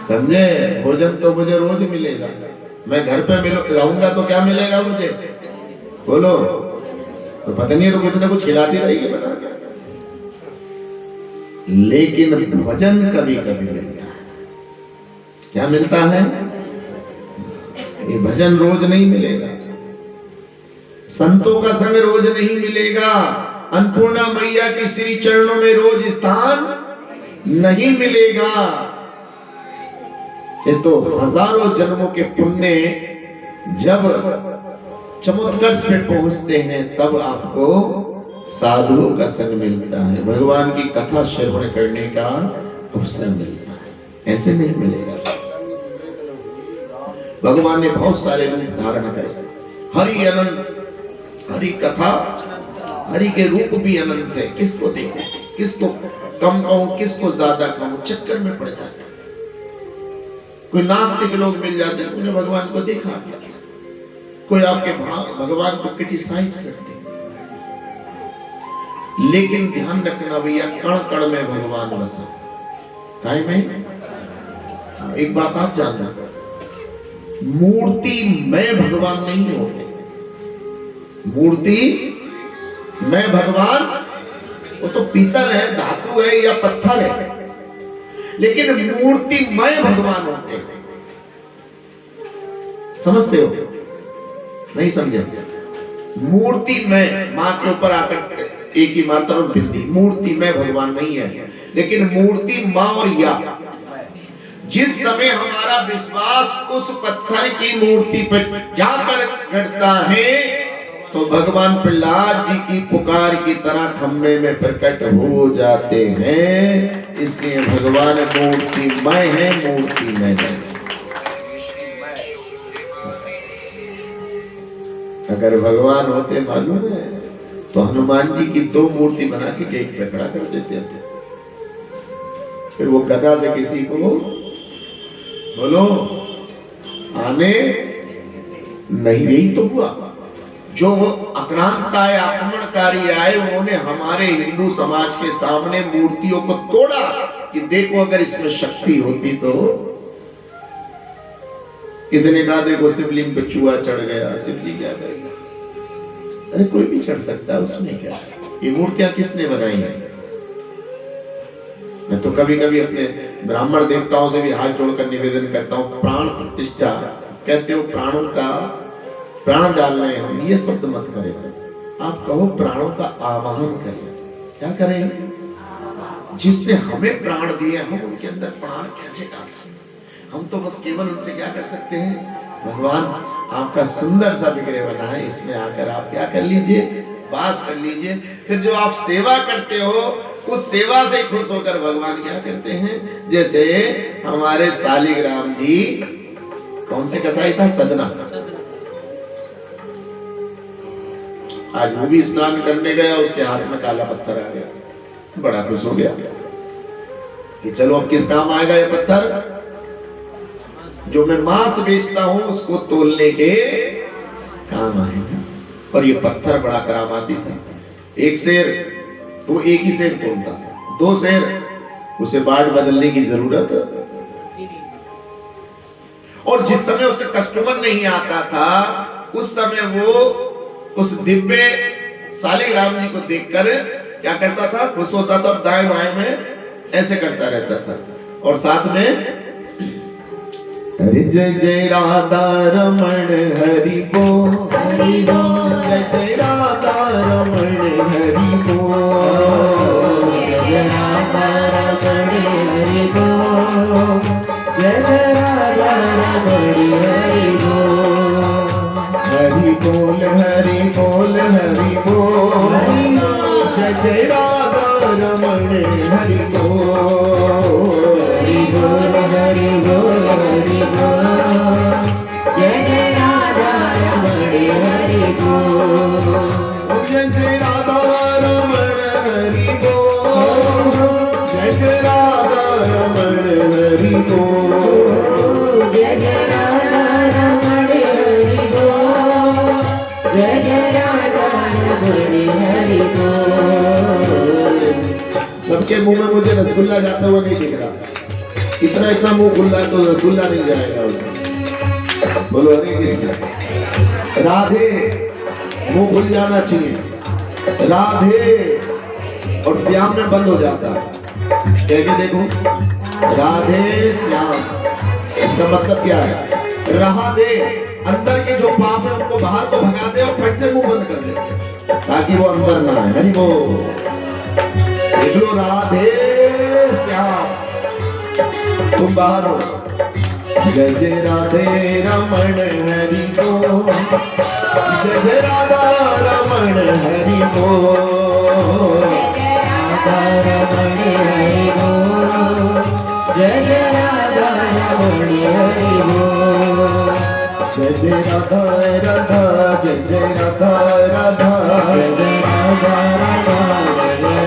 समझे? भोजन तो मुझे रोज मिलेगा, मैं घर पे रहूंगा तो क्या मिलेगा मुझे? बोलो। तो पत्नी तो कुछ ना कुछ खिलाती रहेगी बना के, लेकिन भोजन कभी कभी मिलता है। क्या मिलता है? ये भजन रोज नहीं मिलेगा, संतों का संग रोज नहीं मिलेगा, अन्नपूर्णा मैया के श्री चरणों में रोज स्थान नहीं मिलेगा। ये तो हजारों जन्मों के पुण्य जब चमोत्कर्ष में पहुंचते हैं तब आपको साधुओं का संग मिलता है, भगवान की कथा श्रवण करने का अवसर मिलता है, ऐसे नहीं मिलेगा। भगवान ने बहुत सारे रूप धारण करे, हरि अनंत, हरि कथा, हरि के रूप भी अनंत है। किसको देखो, किसको कम कहूं, किसको ज्यादा कहूं, चक्कर में पड़ जाता है। कोई नास्तिक लोग मिल जाते हैं, उन्हें भगवान को देखा क्या, कोई आपके भगवान को क्रिटिसाइज करते, लेकिन ध्यान रखना भैया, कण कण में भगवान बसा। काय में? एक बात आप जानना, मूर्ति में भगवान नहीं होते, मूर्ति में भगवान वो तो पीतल है, धातु है या पत्थर है, लेकिन मूर्ति में भगवान होते हैं। समझते हो? नहीं समझे? मूर्ति में, मां के ऊपर आकर एक ही मात्रा और बिंदी, मूर्ति में भगवान नहीं है, लेकिन मूर्ति मां और या। जिस समय हमारा विश्वास उस पत्थर की मूर्ति पर जाकर करता है तो भगवान प्रहलाद जी की पुकार की तरह खम्भे में प्रकट हो जाते हैं। इसलिए भगवान मूर्तिमय है, मूर्तिमय नहीं। अगर भगवान होते मालूम है तो हनुमान जी की 2 मूर्ति बना के एक पे खड़ा कर देते थे, फिर वो गदा से किसी को बोलो आने नहीं। यही तो हुआ, जो आक्रांत आए, आक्रमणकारी आए, उन्होंने हमारे हिंदू समाज के सामने मूर्तियों को तोड़ा कि देखो अगर इसमें शक्ति होती तो। किसी ने कहा देखो शिवलिंग पे चूहा चढ़ गया, शिव जी क्या करेगा? अरे कोई भी चढ़ सकता है, उसमें क्या? ये मूर्तियां किसने बनाई है? मैं तो कभी कभी अपने ब्राह्मण देवताओं से भी हाथ जोड़कर निवेदन करता हूं, प्राण प्रतिष्ठा कहते हो, प्राणों का प्राण डाल रहे हैं हम, ये शब्द मत करें, आप कहो प्राणों का आवाहन करें। क्या करें? जिसने हमें प्राण दिए हम उनके अंदर प्राण कैसे डाल सकते? हम तो बस केवल उनसे क्या कर सकते हैं, भगवान आपका सुंदर सा विग्रह बना है, इसमें आकर आप क्या कर लीजिए, वास कर लीजिए। फिर जो आप सेवा करते हो उस सेवा से खुश होकर भगवान क्या करते हैं, जैसे हमारे शालिग्राम जी, कौन से कसाई था, सदना, आज वो भी स्नान करने गया, उसके हाथ में काला पत्थर आ गया, बड़ा खुश हो गया कि चलो अब किस काम आएगा ये पत्थर, जो मैं मांस बेचता हूं उसको तोलने के काम आएगा। और ये पत्थर बड़ा करामाती था। एक शेर वो एक ही शेर तोलता, 2 शेर उसे बाट बदलने की जरूरत। और जिस समय उसका कस्टमर नहीं आता था उस समय वो उस दिव्य शालिग्राम जी को देखकर क्या करता था, खुश होता था, दाएं बाएं में ऐसे करता रहता था, और साथ में हरि जय जय राधा रमण हरि बोल, हरि बोल, जय जय राधा रमण हरि बोल, जय राधा रमण हरि बोल, जय जय राधा रमण हरि बोल, हरि बोल हरि बोल हरि बोल, जय जय राधा रमण हरि बोल, हरि बोल हरि बोल हरि बोल, जय जय राधा रमण हरि बोल, जय जय राधा रमण हरि बोल, जय जय राधा रमण हरि बोल, जय जय राधा रमण हरि बोल, जय जय राधा रमण हरि बोल। सबके मुंह में मुझे रसगुल्ला जाता हुआ नहीं दिख रहा। इतना इतना मुंह खुला तो रसगुल्ला नहीं जाएगा उसमें। बोलो हरे कृष्ण। राधे मुंह खुल जाना चाहिए, राधे और श्याम में बंद हो जाता है। कह के देखो, राधे श्याम, इसका मतलब क्या है? रहा दे, अंदर के जो पाप है उनको बाहर को भगा दे और फट से मुंह बंद कर ले ताकि वो अंदर ना आए। हरि बोल। देख लो, राधे श्याम, तुम बाहर हो। जय जय राधे रमण हरि बोल, जय जय राधा रमण हरि बोल, रमण हरि बोल, जय जय राधा रमण हरि बोल, जय जय राधा राधा, जय जय राधा राधा, जय जय राधा राधा, जय जय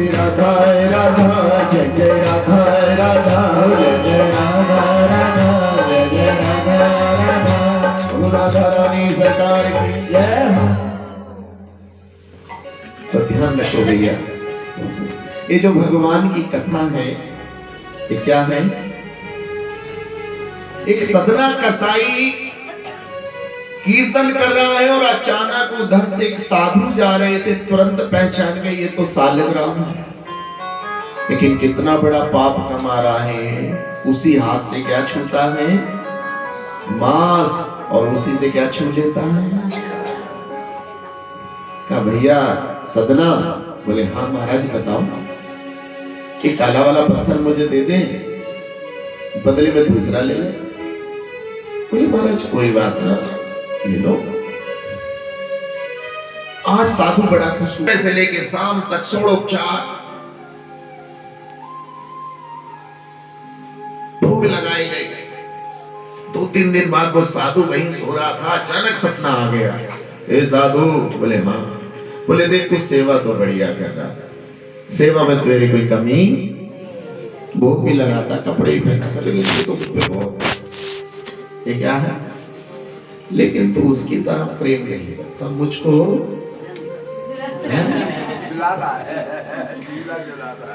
राधा राधा, जय जय राधा राधा, जय जय राधा राधा, जय जय राधा राधा। राधा रानी सरकार की जय हो। तो ध्यान रखो भैया, ये जो भगवान की कथा है ये क्या है? एक सदना कसाई कीर्तन कर रहा है और अचानक उधर से एक साधु जा रहे थे, तुरंत पहचान गए ये तो सालिग्राम है। लेकिन कितना बड़ा पाप कमा रहा है, उसी हाथ से क्या छूता है? मांस, और उसी से क्या छू लेता है? कहा भैया सदना? बोले हाँ महाराज बताओ। एक काला वाला पत्थर मुझे दे दे, बदले में दूसरा ले ले। बोले महाराज कोई बात ना, ले लो। आज साधु बड़ा खुश हुआ, से लेके शाम तक षोडोपचार भोग लगाए गए। 2-3 दिन बाद वो साधु वहीं सो रहा था, अचानक सपना आ गया। ए साधु? बोले हाँ। बोले देख तू सेवा तो बढ़िया कर रहा, सेवा में तेरी कोई कमी, भोग भी लगाता, कपड़े भी पहनाता, लेकिन ये तो मुझ पे बहुत, ये क्या है? लेकिन तू उसकी तरह प्रेम नहीं करता मुझको,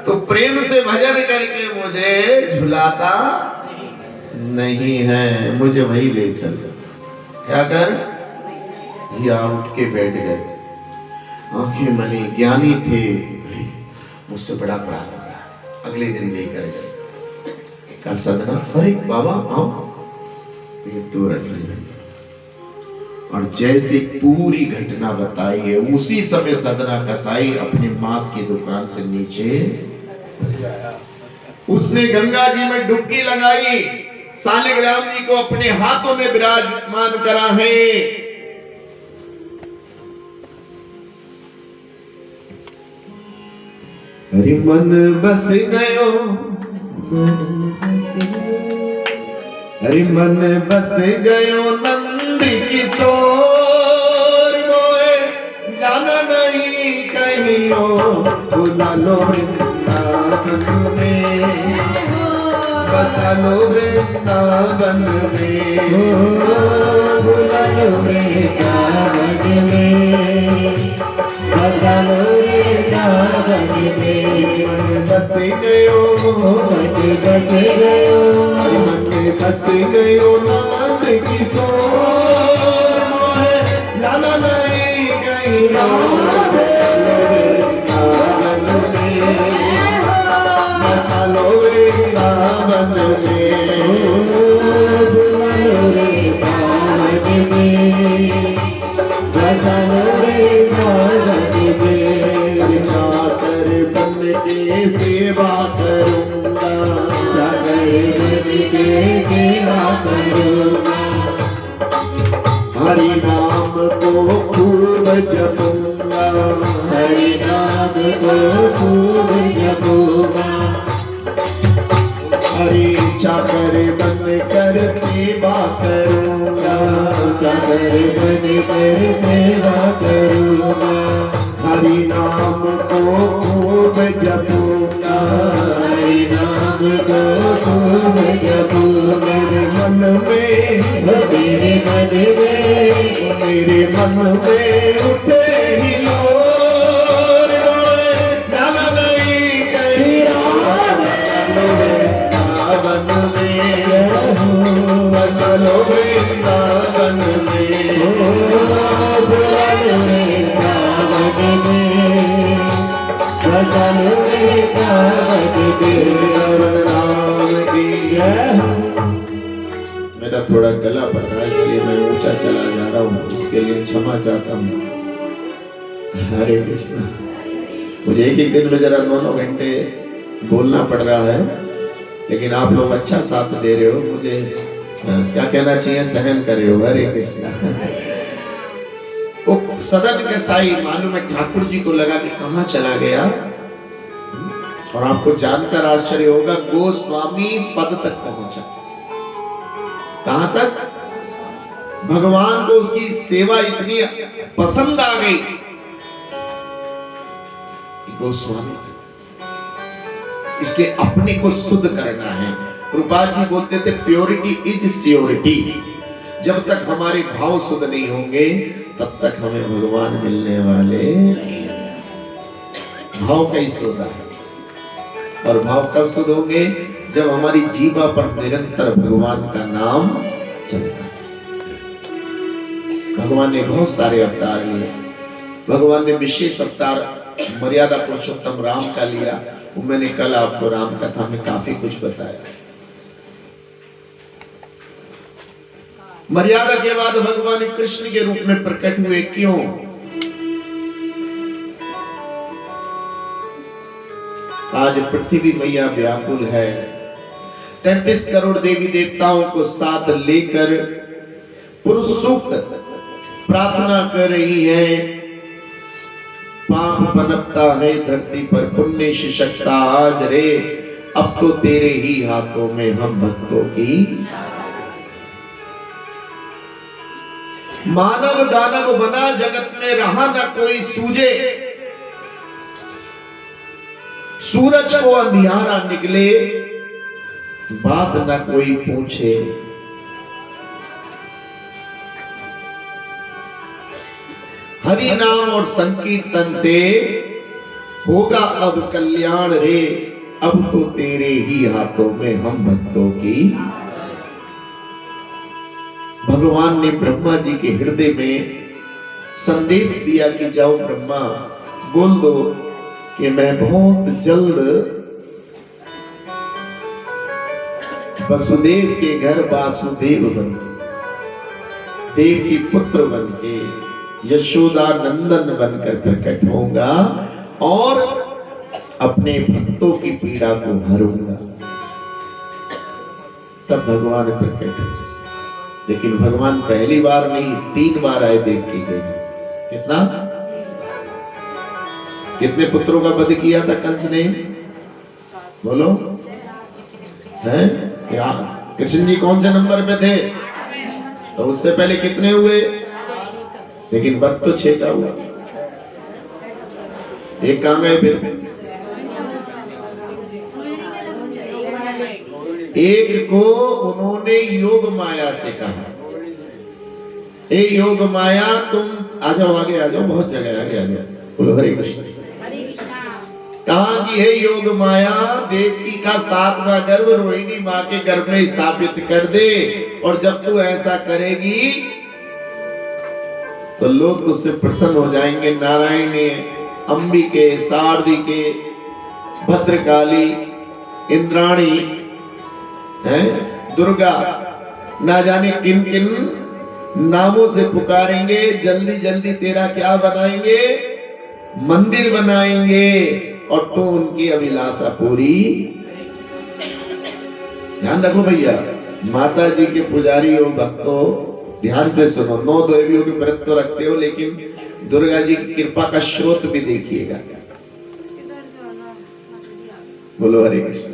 तो प्रेम से भजन करके मुझे झुलाता नहीं है, मुझे वही ले चल। क्या कर? या उठ के बैठ गए, आंखें मनी, ज्ञानी थे, मुझसे बड़ा अपराध हो रहा। अगले दिन लेकर गए, का सदना, अरे बाबा आओ, ये तुरंत नहीं। और जैसे पूरी घटना बताई है, उसी समय सदना कसाई अपने मांस की दुकान से नीचे, उसने गंगा जी में डुबकी लगाई, सालिग्राम जी को अपने हाथों में विराजमान करा है। हरि मन बस गयो, हरि मन बस गयो नंद किशोर मोए, जाना नहीं कहियो, बुला लो वृंदावन में, बसा लो वृंदावन में, बुला लो वृंदावन में, बसा लो वृंदावन में। बस गयो, बस गयो, मन बस गयो नंद किशोर मोहे, जाना नहीं कहियो, वृंदावन में, बसा लो वृंदावन में, बुला लो वृंदावन में, बसा लो वृंदावन में। जाकर बन के सेवा करूंगा, जाकर बन के सेवा करूंगा, हरि नाम को खूब जपूंगा, हरि नाम को खूब जपूंगा, हरि चाकर बन कर सेवा करूंगा, चाकर बन कर सेवा करूंगा, हरि नाम को खूब जपूंगा, हरि नाम को खूब जपूंगा। मन में, मेरे मन में, मेरे मन में उठे हिलोर, जाना नहीं कहियो, मेरा थोड़ा गला पड़ रहा है इसलिए मैं ऊंचा चला जा रहा हूँ, उसके लिए क्षमा चाहता हूँ। हरे कृष्णा। मुझे एक दिन में जरा 9 घंटे बोलना पड़ रहा है, लेकिन आप लोग अच्छा साथ दे रहे हो, मुझे क्या कहना चाहिए, सहन कर रहे हो। हरे कृष्णा। वो सदन के साई मालूम है ठाकुर जी को लगा कि कहाँ चला गया, और आपको जानकर आश्चर्य होगा गोस्वामी पद तक पहुंचा। कहां तक? भगवान को उसकी सेवा इतनी पसंद आ गई कि गोस्वामी, इसलिए अपने को शुद्ध करना है। रूपा जी बोलते थे प्योरिटी इज सियोरिटी। जब तक हमारे भाव शुद्ध नहीं होंगे तब तक हमें भगवान मिलने वाले। भाव कैसे होता है, और भाव कब शुद्ध होंगे? जब हमारी जीवा पर निरंतर भगवान का नाम चलता है। भगवान ने बहुत सारे अवतार लिए। भगवान ने विशेष अवतार मर्यादा पुरुषोत्तम राम का लिया। मैंने कल आपको राम कथा में काफी कुछ बताया। मर्यादा के बाद भगवान कृष्ण के रूप में प्रकट हुए। क्यों? आज पृथ्वी मैया व्याकुल है। 33 करोड़ देवी देवताओं को साथ लेकर पुरुष सूक्त प्रार्थना कर रही है। पाप पनपता है धरती पर, पुण्य शिशकता आज रे, अब तो तेरे ही हाथों में हम भक्तों की। मानव दानव बना जगत में, रहा न कोई सूझे। सूरज को अंधियारा निकले, बात न कोई पूछे। हरि नाम और संकीर्तन से होगा अब कल्याण रे, अब तो तेरे ही हाथों में हम भक्तों की। भगवान ने ब्रह्मा जी के हृदय में संदेश दिया कि जाओ ब्रह्मा, बोल दो कि मैं बहुत जल्द वसुदेव के घर वासुदेव बन के, देव की पुत्र बन के, यशोदा नंदन बनकर प्रकट होगा और अपने भक्तों की पीड़ा को हरूंगा। तब भगवान प्रकट हुए। लेकिन भगवान पहली बार नहीं 3 बार आए देव की गई। कितना? कितने पुत्रों का वध किया था कंस ने? बोलो। हैं? कृष्ण जी कौन से नंबर पे थे? तो उससे पहले कितने हुए? लेकिन वध तो 6 का हुआ। एक कहां गए फिर? एक को उन्होंने योग माया से कहा, ए योग माया तुम आ जाओ, आगे आ जाओ, बहुत जगह आगे आ जाओ। बोलो हरे कृष्ण। कहा कि हे योग माया, देवकी का 7वां गर्भ रोहिणी माँ के गर्भ में स्थापित कर दे, और जब तू ऐसा करेगी तो लोग तुझसे प्रसन्न हो जाएंगे। नारायणी, अंबिके, शारदिके, भद्रकाली, इंद्राणी, दुर्गा, ना जाने किन किन नामों से पुकारेंगे। जल्दी जल्दी तेरा क्या बनाएंगे? मंदिर बनाएंगे, और तो उनकी अभिलाषा पूरी। ध्यान रखो भैया, माता जी के पुजारी हो, भक्तों, ध्यान से सुनो। 9 देवियों के व्रत तो रखते हो, लेकिन दुर्गा जी की कृपा का स्रोत भी देखिएगा। बोलो हरे कृष्ण।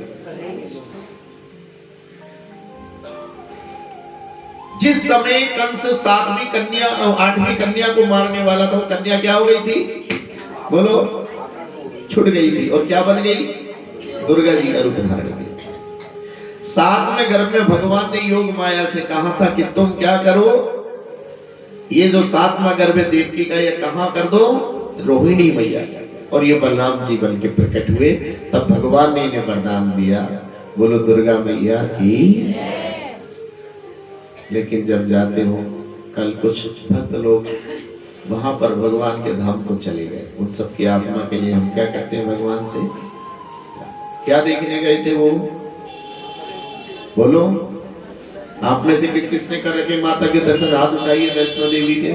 जिस समय कंस 7वीं कन्या 8वीं कन्या को मारने वाला था, वो कन्या क्या हो गई थी? बोलो। छूट गई थी, और क्या बन गई? दुर्गा जी का रूप धारण किया। 7वें गर्भ में भगवान ने योग माया से कहा था कि तुम क्या करो, ये जो 7वां गर्भ है देवकी का, ये कहां कर दो? रोहिणी मैया। और ये बलराम जी बन के प्रकट हुए। तब भगवान ने इन्हें वरदान दिया। बोलो दुर्गा मैया की। लेकिन जब जाते हो, कल कुछ भक्त लोग वहां पर भगवान के धाम को चले गए। उन सब की आत्मा के लिए हम क्या करते हैं भगवान से? क्या देखने गए थे वो? बोलो, आप में से किस किसने कर रखे माता के दर्शन? हाथ उठाइए वैष्णो देवी के।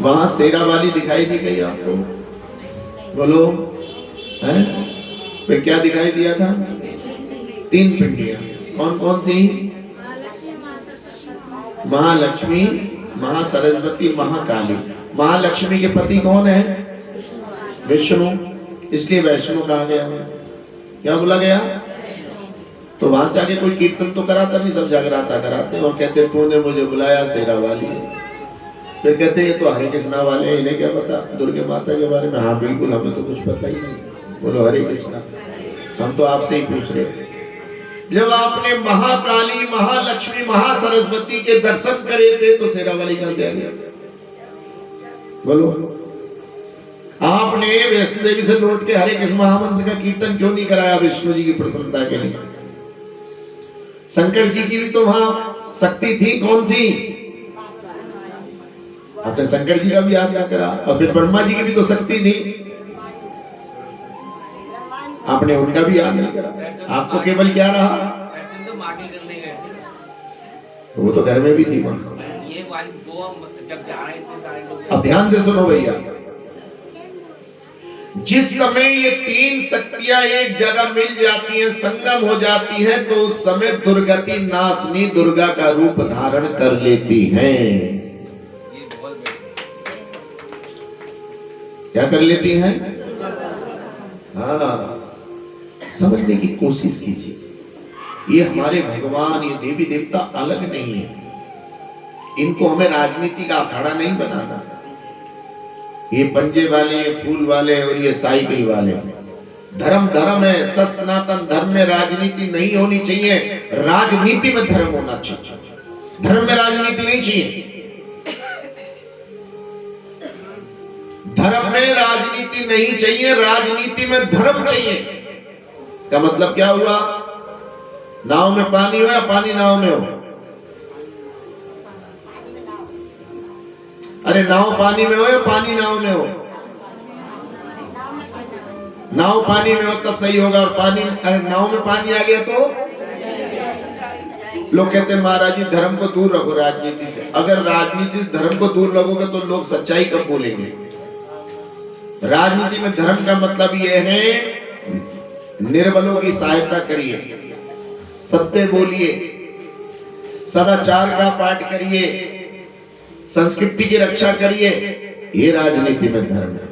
वहां शेरा वाली दिखाई दी गई आपको? बोलो, है? फिर क्या दिखाई दिया था? 3 पिंडियां। कौन कौन सी? महालक्ष्मी, महासरस्वती, महाकाली। महालक्ष्मी के पति कौन है? विष्णु, इसलिए वैष्णु कहा गया। क्या बोला गया? तो वहां से आगे कोई कीर्तन तो कराता नहीं, सब जागराता कराते और कहते तूने मुझे बुलाया शेरा वाली। फिर कहते ये तो हरे कृष्णा वाले हैं, इन्हें क्या पता दुर्गे माता के बारे में? हाँ बिल्कुल, हमें तो कुछ पता ही नहीं। बोलो हरे कृष्णा। हम तो आपसे ही पूछ रहे। जब आपने महाकाली, महालक्ष्मी, महासरस्वती के दर्शन करे थे तो शेरा वाली कहां से आ गया? बोलो, आपने वैष्णो देवी से लौट के हरे कृष्ण महामंत्र का कीर्तन क्यों नहीं कराया विष्णु जी की प्रसन्नता के लिए? शंकर जी की भी तो वहां शक्ति थी, कौन सी? आपने शंकर जी का भी याद ना करा। और फिर ब्रह्मा जी की भी तो शक्ति थी, आपने उनका भी याद नहीं करा। आपको केवल क्या रहा? वो तो घर में भी थी वहां। अब ध्यान से सुनो भैया, जिस समय ये 3 शक्तियां एक जगह मिल जाती हैं, संगम हो जाती हैं, तो उस समय दुर्गति नाशनी दुर्गा का रूप धारण कर लेती हैं। क्या कर लेती हैं? हाँ, समझने की कोशिश कीजिए। ये हमारे भगवान, ये देवी देवता अलग नहीं है। इनको हमें राजनीति का अखाड़ा नहीं बनाना। ये पंजे वाले, ये फूल वाले और ये साइकिल वाले। धर्म धर्म है, सत सनातन धर्म में राजनीति नहीं होनी चाहिए, राजनीति में धर्म होना चाहिए। धर्म में राजनीति नहीं चाहिए। धर्म में राजनीति नहीं चाहिए, राजनीति में धर्म चाहिए। इसका मतलब क्या हुआ? नाव में पानी हो या पानी नाव में हो? अरे नाव पानी में हो या पानी नाव में हो? नाव पानी में हो तब सही होगा। और पानी, नाव में पानी आ गया तो लोग कहते हैं महाराज जी धर्म को दूर रखो राजनीति से। अगर राजनीति से धर्म को दूर रखोगे तो लोग सच्चाई कब बोलेंगे? राजनीति में धर्म का मतलब यह है निर्बलों की सहायता करिए, सत्य बोलिए, सदाचार का पाठ करिए, संस्कृति की रक्षा करिए। ये राजनीति में धर्म है।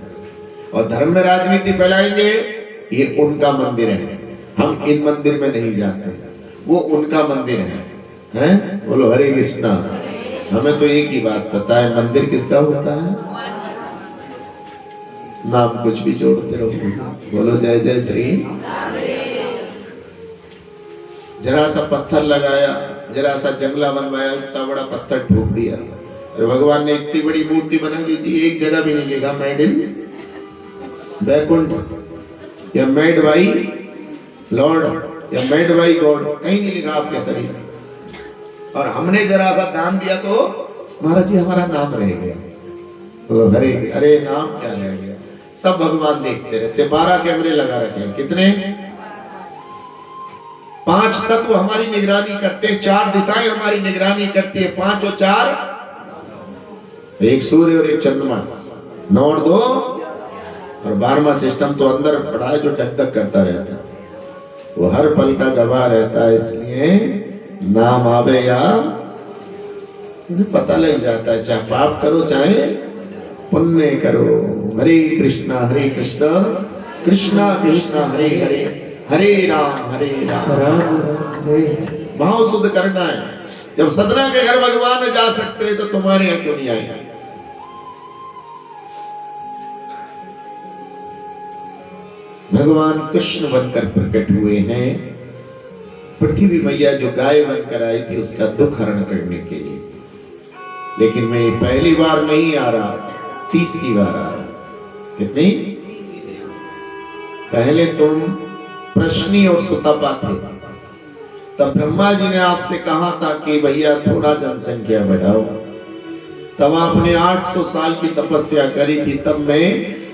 और धर्म में राजनीति फैलाएंगे, ये उनका मंदिर है। हम इन मंदिर में नहीं जाते, वो उनका मंदिर है? बोलो हरे कृष्णा। हमें तो एक ही बात पता है, मंदिर किसका होता है? नाम कुछ भी जोड़ते रहो। बोलो जय जय श्री। जरा सा पत्थर लगाया, जरा सा जंगला बनवाया, इतना बड़ा पत्थर ठोक दिया। अरे भगवान ने इतनी बड़ी मूर्ति बना दी थी, एक जगह भी नहीं लिखा मेड इन वैकुंठ या मेड बाई लॉर्ड या मेड बाई गॉड, कहीं नहीं लिखा आपके शरीर। और हमने जरा सा दान दिया तो महाराज जी हमारा नाम रह गया। तो हरे अरे नाम क्या रह गया? सब भगवान देखते रहते। 12 कैमरे लगा रखे हैं। कितने? 5 तत्व हमारी निगरानी करते हैं, 4 दिशाएं हमारी निगरानी करती है। 5 और 4, एक सूर्य और एक चंद्रमा, 9 और 2, और 12वां सिस्टम तो अंदर पड़ा है जो टक टक करता रहता है। वो हर पल का गवाह रहता है, इसलिए नाम आवे या पता लग जाता है। चाहे पाप करो चाहे पुण्य करो। हरे कृष्णा कृष्णा कृष्णा हरे हरे, हरे राम भाव शुद्ध करना है। जब सदना के घर भगवान जा सकते हैं तो तुम्हारे यहाँ क्यों नहीं आएंगे? भगवान कृष्ण बनकर प्रकट हुए हैं। पृथ्वी मैया जो गाय बनकर आई थी उसका दुख हरण करने के लिए। लेकिन मैं पहली बार नहीं आ रहा, 30वीं बार आ रहा। कितनी? पहले तुम प्रश्नी और सुतपा थे, तब ब्रह्मा जी ने आपसे कहा था कि भैया थोड़ा जनसंख्या बढ़ाओ। तब आपने 800 साल की तपस्या करी थी। तब मैं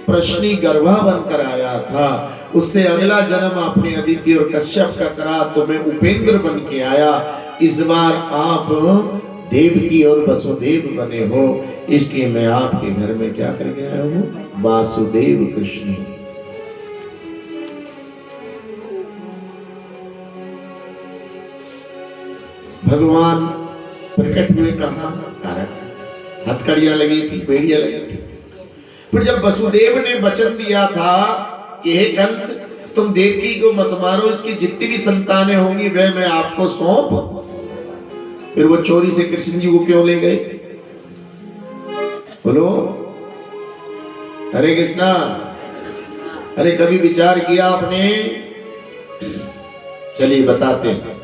प्रश्नी गर्भा बनकर आया था उससे अगला जन्म आपने अदिति और कश्यप का करा तो मैं उपेंद्र बन के आया। इस बार आप देवकी और वसुदेव बने हो, इसलिए मैं आपके घर में क्या करके आया हूं, वासुदेव कृष्ण। भगवान प्रकट हुए कहां, तारक, हथकड़ियां लगी थी, बेड़ियां लगी थी। फिर जब वसुदेव ने वचन दिया था कि हे कंस तुम देवकी को मत मारो, इसकी जितनी भी संतानें होंगी वह मैं आपको सौंप, फिर वो चोरी से कृष्ण जी को क्यों ले गए? बोलो हरे कृष्णा। अरे कभी विचार किया आपने? चलिए बताते हैं।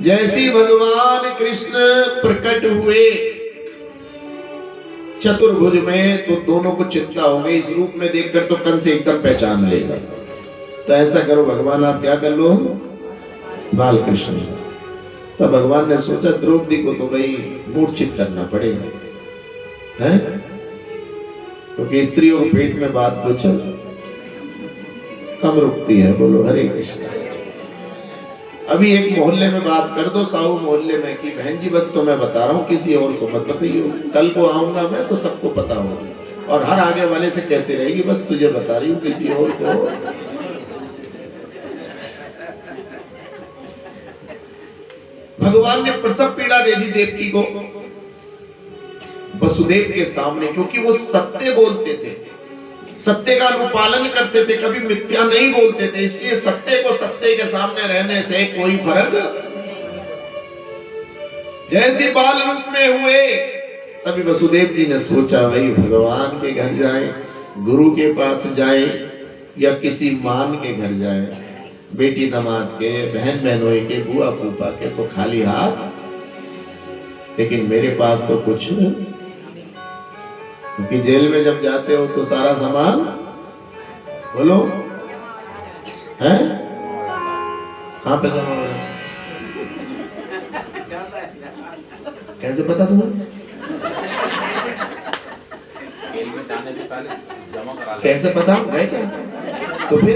जैसी भगवान कृष्ण प्रकट हुए चतुर्भुज में तो दोनों को चिंता हो गई, इस रूप में देखकर तो कंस एकदम पहचान लेगा। तो ऐसा करो भगवान आप क्या कर लो, बाल कृष्ण। तो भगवान ने सोचा द्रौपदी को तो भाई मूर्छित करना पड़ेगा, है? क्योंकि स्त्रियों को पेट में बात कुछ कम रुकती है। बोलो हरे कृष्ण। अभी एक मोहल्ले में बात कर दो, साहू मोहल्ले में, कि बहन जी बस तो मैं बता रहा हूँ, किसी और को मत बताइए, कल को आऊंगा मैं तो सबको पता होगा। और हर आगे वाले से कहते रहेगी बस तुझे बता रही हूँ, किसी और को। भगवान ने प्रसव पीड़ा दे दी देवकी को वसुदेव के सामने, क्योंकि वो सत्य बोलते थे, सत्य का अनुपालन करते थे, कभी मिथ्या नहीं बोलते थे, इसलिए सत्य को सत्य के सामने रहने से कोई फर्क। जैसे बाल रूप में हुए तभी वसुदेव जी ने सोचा भाई भगवान के घर जाएं, गुरु के पास जाएं या किसी मान के घर जाएं, बेटी दामाद के, बहन बहनोई के, बुआ फूफा के, तो खाली हाथ, लेकिन मेरे पास तो कुछ, क्योंकि जेल में जब जाते हो तो सारा सामान, बोलो, है कहां पे जमा हो? कैसे पता तुम्हें? कैसे पता गए क्या? तो फिर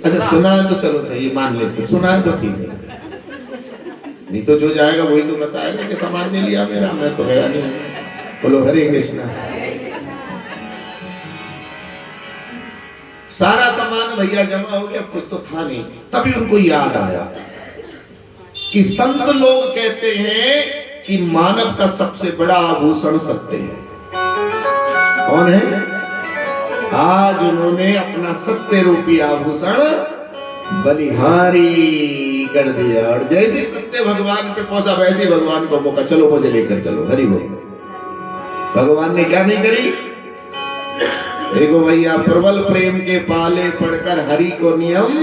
अच्छा सुना है तो चलो सही, मान लेते, सुना है तो ठीक है, नहीं तो जो जाएगा वही तो बताएगा कि सामान नहीं लिया मेरा, मैं तो गया नहीं। बोलो हरे कृष्णा। सारा सामान भैया जमा हो गया, कुछ तो था नहीं। तभी उनको याद आया कि संत लोग कहते हैं कि मानव का सबसे बड़ा आभूषण सत्य है। कौन है? आज उन्होंने अपना सत्य रूपी आभूषण बलिहारी कर दिया, और जैसे सत्य भगवान पे पहुंचा वैसे भगवान को मौका, चलो मुझे लेकर चलो, हरि बोल। भगवान ने क्या नहीं करी? देखो भैया, प्रबल प्रेम के पाले पढ़कर हरि को नियम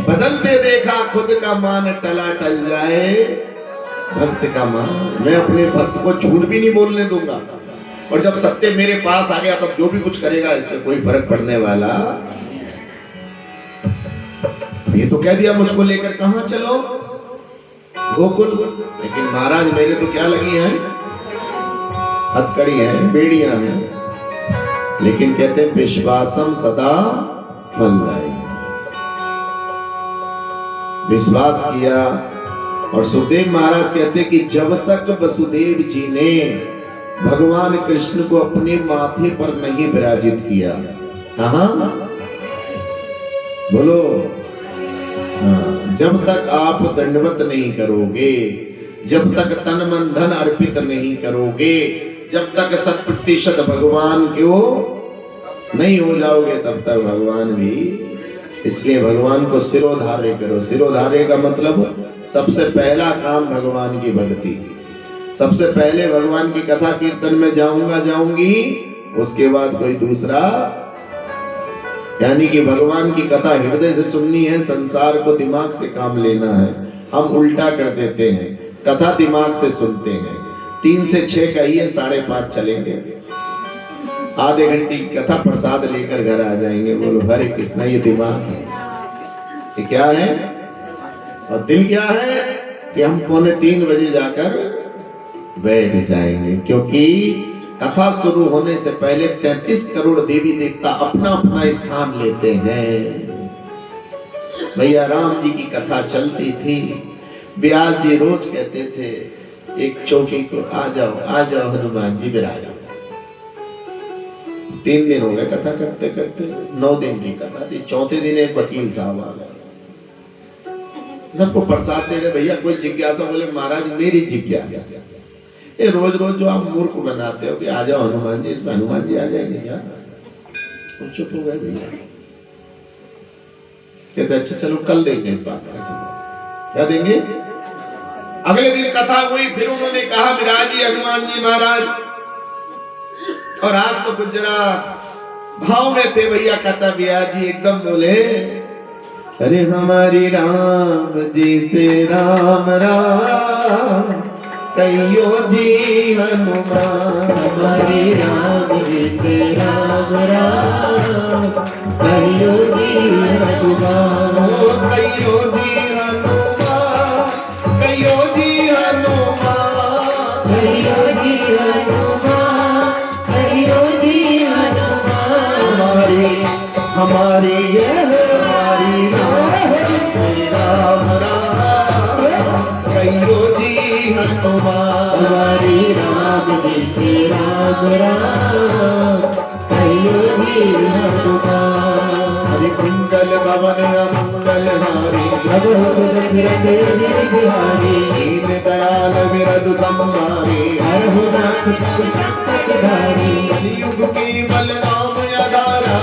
बदलते देखा, खुद का मान टला टल जाए भक्त का मान। मैं अपने भक्त को झूठ भी नहीं बोलने दूंगा, और जब सत्य मेरे पास आ गया तब जो भी कुछ करेगा इसमें कोई फर्क पड़ने वाला। ये तो कह दिया मुझको लेकर कहां चलो, गोकुल, लेकिन महाराज मेरे तो क्या लगी है, हथकड़ी है, बेड़ियां हैं, लेकिन कहते हैं विश्वासम सदा फलदायी। विश्वास किया, और सुखदेव महाराज कहते हैं कि जब तक वसुदेव जी ने भगवान कृष्ण को अपने माथे पर नहीं विराजित किया, हाँ बोलो, हाँ, जब तक आप दंडवत नहीं करोगे, जब तक तन मन धन अर्पित नहीं करोगे, जब तक 100% भगवान क्यों नहीं हो जाओगे, तब तक भगवान भी। इसलिए भगवान को सिरोधार्य करो। सिरोधार्य का मतलब सबसे पहला काम भगवान की भक्ति, सबसे पहले भगवान की कथा कीर्तन में जाऊंगा जाऊंगी, उसके बाद कोई दूसरा, यानी कि भगवान की कथा हृदय से सुननी है, संसार को दिमाग से काम लेना है। हम उल्टा कर देते हैं, कथा दिमाग से सुनते हैं, 3 से 6 कहिए, 5:30 चलेंगे, आधे घंटे की कथा, प्रसाद लेकर घर आ जाएंगे। बोलो हरे कृष्णा। ये दिमाग है, ये क्या है, और दिल क्या है कि हम 2:45 बजे जाकर बैठ जाएंगे, क्योंकि कथा शुरू होने से पहले 33 करोड़ देवी देवता अपना अपना स्थान लेते हैं। भैया राम जी की कथा चलती थी, व्यास जी रोज कहते थे एक चौकी को आ जाओ हनुमान जी विराज। 3 दिन हो गए कथा करते करते, 9 दिन की कथा थी। चौथे दिन एक वकील साहब आ गए, सबको प्रसाद दे रहे। भैया कोई जिज्ञासा? बोले महाराज मेरी जिज्ञासा। ये रोज रोज जो आप मूर्ख बनाते हो कि आ जाओ हनुमान जी, इसमें हनुमान जी आ जाएंगे क्या? चुप हो गए भैया। कहते अच्छा चलो कल देंगे इस बात का। चलो क्या देंगे? अगले दिन कथा हुई, फिर उन्होंने कहा विराजी हनुमान जी महाराज। और आज तो कुछ जरा भाव में थे भैया। कहता विराज जी एकदम बोले अरे हमारी राम जी से राम राम कहियो जी हनुमान। हमारी राम जी से राम राम कहियो जी हनुमान। कहियो जी हनुमान, कहियो जी हनुमान, कहियो जी हनुमान, कहियो जी हनुमान। हमारी हमारी राम जी राम राम कहियो जी हनुमान। हमारी राम जी से राम राम कहियो जी हनुमान। हरि कुंडल भवन मंगल हारी, बिहारी दीन दयाल विरधु संहारी। रघुनाथ संकटधारी। युग की बल नाम आधारा,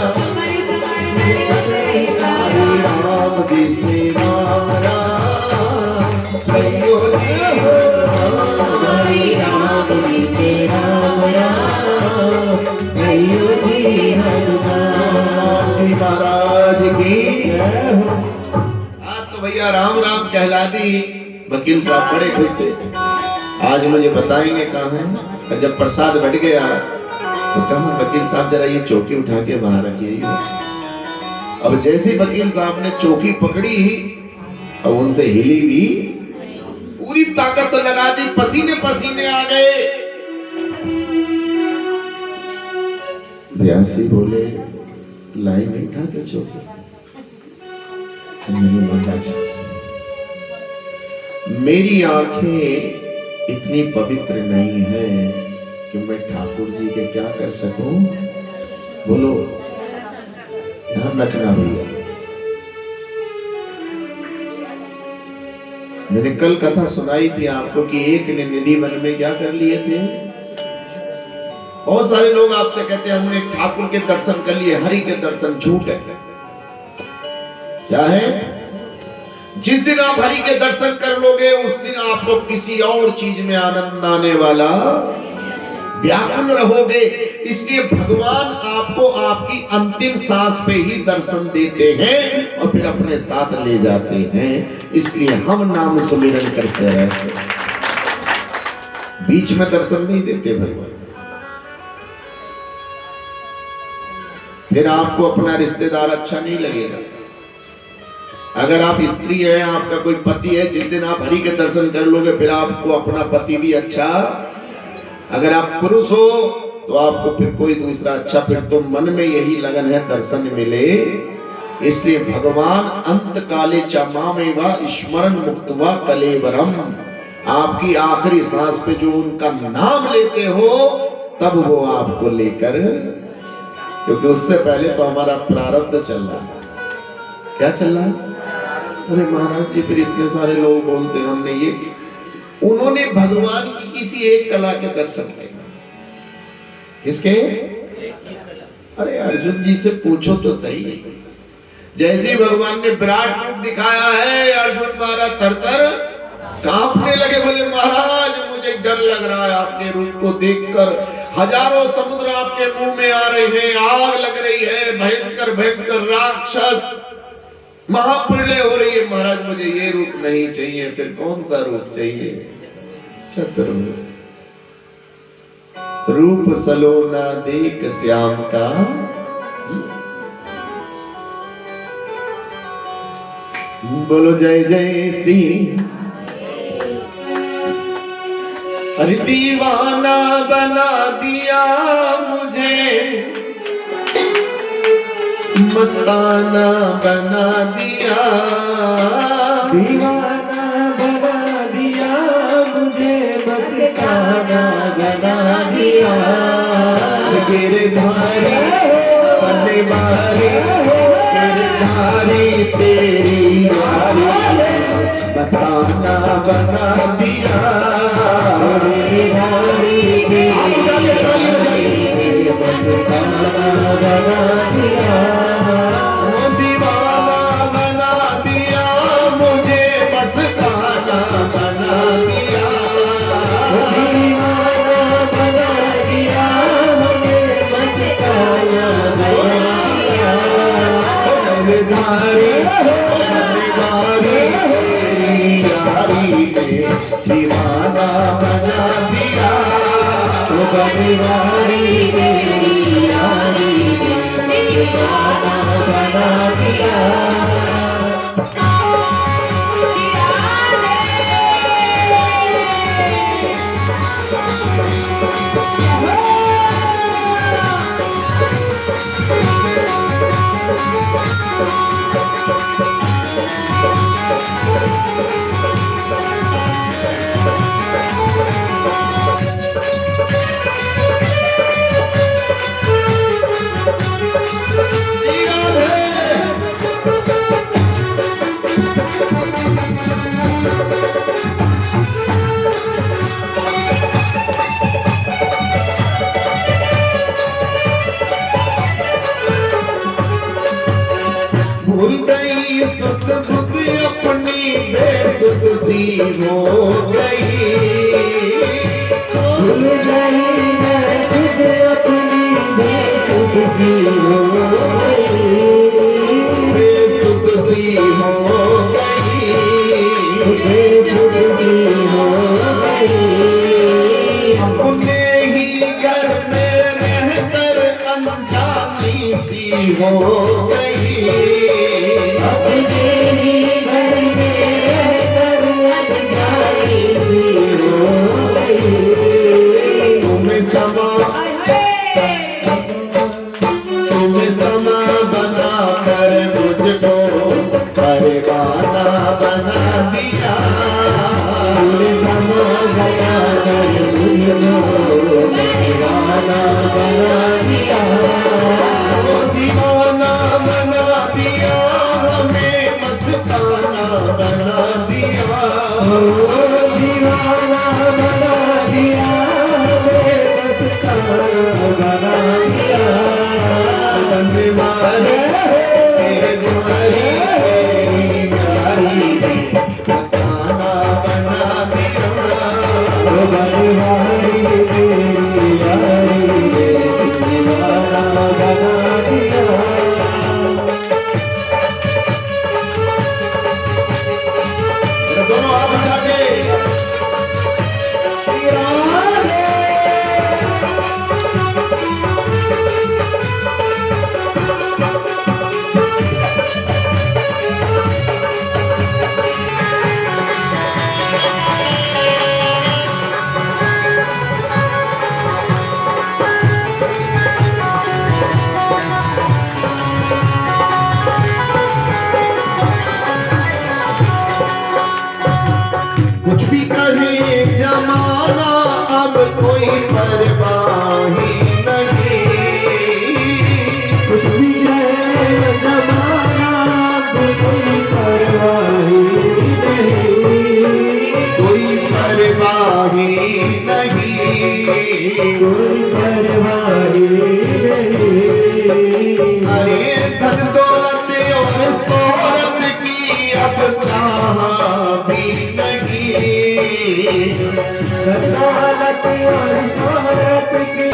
हरि राम जी से राम राम कहियो जी हनुमान। हरि राम जी से राम राम कहियो जी हनुमान। जी महाराज की। आज तो भैया राम राम कहला दी। वकील साहब बड़े खुश थे, आज मुझे बताएंगे कहाँ है। और जब प्रसाद बढ़ गया तो कहा वकील साहब जरा ये चौकी उठा के बाहर रखिए। अब जैसे वकील साहब ने चौकी पकड़ी, अब उनसे हिली भी, पूरी ताकत लगा दी, पसीने पसीने आ गए। व्यासी बोले लाई नहीं था के चौकी? मैंने बोला मेरी आंखें इतनी पवित्र नहीं है कि मैं ठाकुर जी के क्या कर सकूं। बोलो ध्यान रखना भैया। मैंने कल कथा सुनाई थी आपको कि एक ने निधि वन में क्या कर लिए थे। बहुत सारे लोग आपसे कहते हैं हमने ठाकुर के दर्शन कर लिए, हरि के दर्शन। झूठ है। क्या है? जिस दिन आप हरि के दर्शन कर लोगे उस दिन आपको किसी और चीज में आनंद आने वाला, व्याकुल रहोगे। इसलिए भगवान आपको आपकी अंतिम सांस पे ही दर्शन देते हैं और फिर अपने साथ ले जाते हैं। इसलिए हम नाम सुमिरन करते रहते हैं, बीच में दर्शन नहीं देते भगवान। फिर आपको अपना रिश्तेदार अच्छा नहीं लगेगा। अगर आप स्त्री हैं, आपका कोई पति है, जिस दिन आप हरि के दर्शन कर लोगे फिर आपको अपना पति भी अच्छा। अगर आप पुरुष हो तो आपको फिर कोई दूसरा अच्छा। फिर तो मन में यही लगन है दर्शन मिले। इसलिए भगवान अंत काले चमामेवा स्मरण मुक्तवा कलेवरम, आपकी आखिरी सांस पे जो उनका नाम लेते हो तब वो आपको लेकर, क्योंकि उससे पहले तो हमारा प्रारब्ध चल रहा है। क्या चल रहा है? अरे महाराज जी फिर इतने सारे लोग बोलते हैं हमने ये, उन्होंने भगवान की किसी एक कला के दर्शन किए। किसके? अरे अर्जुन जी से पूछो तो सही। जैसे भगवान ने विराट रूप दिखाया है, अर्जुन महाराज थरथर कांपने लगे। बोले महाराज मुझे डर लग रहा है आपके रूप को देखकर। हजारों समुद्र आपके मुंह में आ रहे हैं, आग लग रही है, भयंकर भयंकर राक्षस, महाप्रलय हो रही है। महाराज मुझे ये रूप नहीं चाहिए, फिर कौन सा रूप चाहिए? छत्र रूप सलोना देख श्याम का। बोलो जय जय श्री। अरे दीवाना बना दिया मुझे, मस्ताना बना दिया, दीवाना बना दिया मुझे, मस्ताना बना दिया। गिरधारी पटवारी गिरधारी तेरी यारी, मस्ताना बना दिया। गिरधारी मस्ताना बना दिया। दीवाना बना दिया मुझे, मस्ताना बना दिया। दीवाना बना दिया मुझे, मस्ताना बना दिया। गिरधारी पटवारी तेरी यारी ने दीवाना बना दिया। गिरधारी तेरी यारी ने दीवाना बना दिया। भूल गई सुध बुध अपनी, बेसुध सी हो गई। भूल गई मैं खुद अपनी, बेसुध सी हो गई। बेसुध सी हो गई। बेसुध सी हो गई। अपने ही घर में रहकर अनजानी सी हो गई। अपने ही घर में रहकर अनजानी सी हो गई। तुम्हें समा बना कर मुझको परवाना बना दिया। समा बना कर मुझको दीवाना बना दिया। वो दीवाना बना दिया, हमें मस्ताना बना दिया। दीवाना बना दिया, मस्ताना बना दिया। बंदे मारे तेरे द्वारे तेरी यारी, मस्ताना बना दिया। बलिहारी तेरी यारी, दीवाना बना दिया। दोनों हाथ उठा के कुछ भी कहे जमाना, अब कोई परवाह ही नहीं। कुछ भी कहे जमाना, कोई परवाह नहीं। कोई परवाह ही नहीं। कोई परवाह नहीं। अरे धन दौलत और शोहरत की अब चाह भी नहीं। दौलत और शोहरत की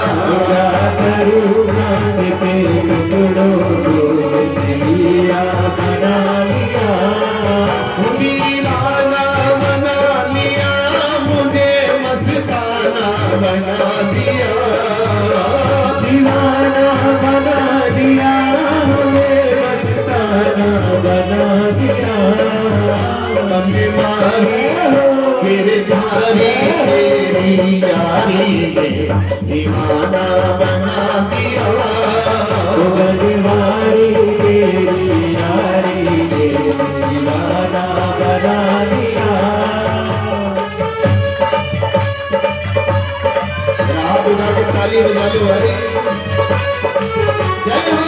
करुणा के टुकड़ों को दीवाना बना लिया। दीवाना बना लिया मुझे, मस्ताना बना दिया। दीवाना बना दिया हमें, मस्ताना बना दिया। बंदे मारी गिरधारी तेरी यारी ने दीवाना बना दिया। बनवारी तेरी यारी ने दीवाना बना दिया। हाथ उठा के ताली बजा लो भाई। जय हो।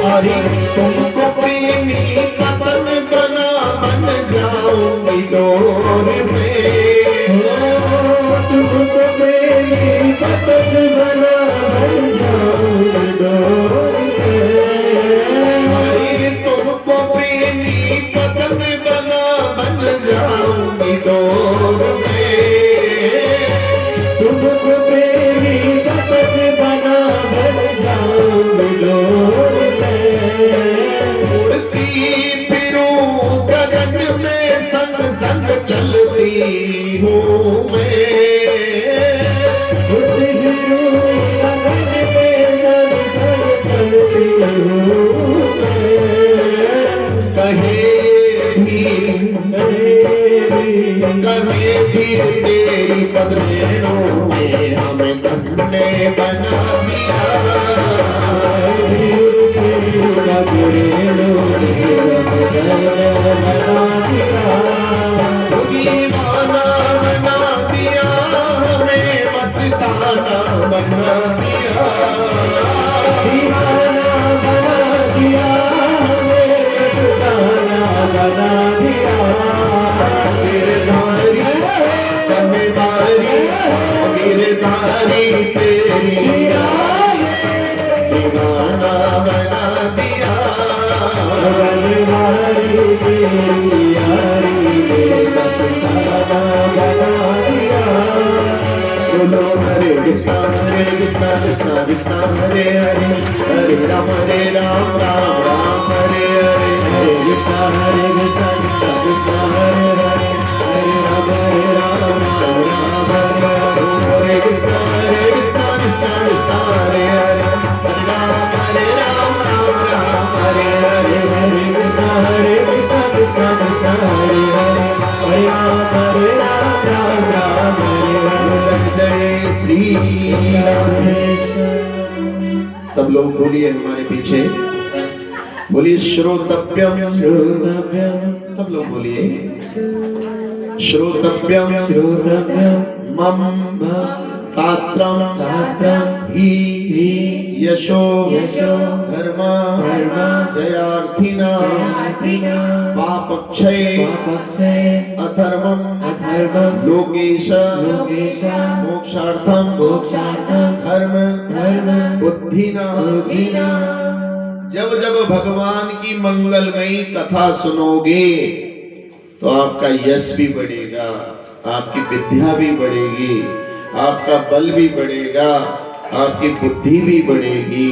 अरे तुमको प्रेमी पतन बना बन जाऊंगी डोर में। तुमको प्रेमी पतन बना बन जाऊंगी डोर में। अरे तुमको प्रेमी पतन बना बन जाऊंगी डोर में। तुमको प्रेमी पतन बना बन जाऊंगी डोर में। उड़ती फिरूं गगन में संग संग चलती हूँ मैं। उड़ती फिरूं गगन में संग संग चलती हूँ मैं। कहे भी तेरी बदलेरों में हमें धन्य बना दिया। दीवाना बना दिया हमें मस्ताना बना दिया। दीवाना बना दिया हमें मस्ताना बना दिया। गिरधारी तेरी दीवाना बना दिया। बनवारी तेरी यारी ने मस्ताना बना दिया। बोलो हरे कृष्णा कृष्णा कृष्णा हरे हरे, हरे राम राम राम हरे हरे। हरे कृष्णा कृष्णा कृष्णा हरे हरे, हरे राम राम राम हरे हरे। हरे कृष्णा कृष्णा कृष्णा हरे हरे, हरे राम राम हरे हरे। हरे कृष्णा कृष्णा कृष्णा हरे हरे, हरे राम राम हरे हरे। जय श्री राम। सब लोग बोलिए हमारे पीछे, बोलिए श्रोतव्यम। श्रोतव्यम सब लोग बोलिए श्रोतव्यम श्रोतव्यम मम शास्त्रम शास्त्रम ही यशो यशो धर्म धर्म जयार्थिना जयार्थिना पापक्षय पापक्षय अधर्मम अधर्मम लोकेश लोकेश मोक्षार्थम मोक्षार्थम धर्म धर्म बुद्धिना। बुद्धिना। जब जब भगवान की मंगलमयी कथा सुनोगे तो आपका यश भी बढ़ेगा, आपकी विद्या भी बढ़ेगी, आपका बल भी बढ़ेगा, आपकी बुद्धि भी बढ़ेगी।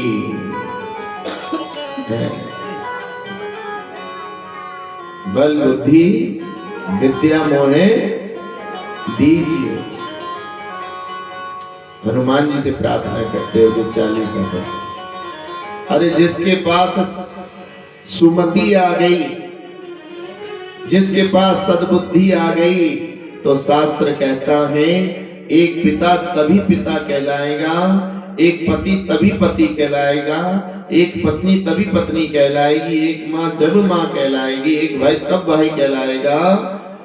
बल बुद्धि विद्या मोहे दीजिए। हनुमान जी से प्रार्थना करते हो जो 40 है। अरे जिसके पास सुमति आ गई, जिसके पास सद्बुद्धि आ गई, तो शास्त्र कहता है एक पिता तभी पिता कहलाएगा, एक पति तभी पति कहलाएगा, एक पत्नी तभी पत्नी कहलाएगी, एक माँ जब माँ कहलाएगी, एक भाई तब भाई कहलाएगा,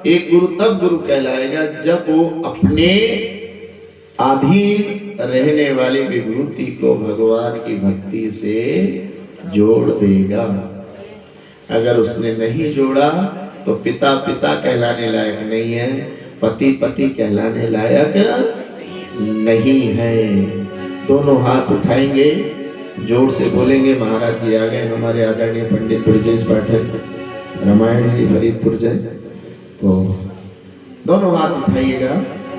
एक गुरु तब गुरु कहलाएगा जब वो अपने अधीन रहने वाली विभूति को भगवान की भक्ति से जोड़ देगा। अगर उसने नहीं जोड़ा तो पिता पिता कहलाने लायक नहीं है, पति पति कहलाने लायक नहीं है। दोनों हाथ उठाएंगे, जोर से बोलेंगे। महाराज जी आ गए हमारे आदरणीय पंडित ब्रजेश पाठक रामायण जी फरीदपुर जय। तो दोनों हाथ उठाइएगा,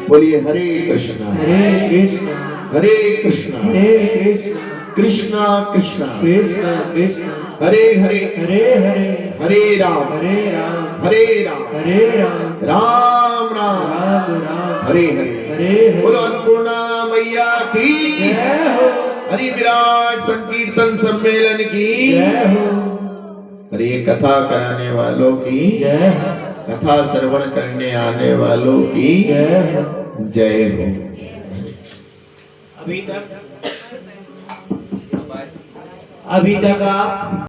बोलिए हरे कृष्णा हरे कृष्णा हरे कृष्णा हरे कृष्णा कृष्णा कृष्णा कृष्णा कृष्णा हरे हरे हरे हरे हरे राम हरे राम हरे राम हरे राम राम राम राम राम हरे हरे हरे बोलो हरे। अन्नपूर्णा मैया की जय हो हरि विराट संकीर्तन सम्मेलन की जय हो हरे कथा कराने वालों की जय हो कथा श्रवण करने आने वालों की जय हो। जय हो। अभी तक आप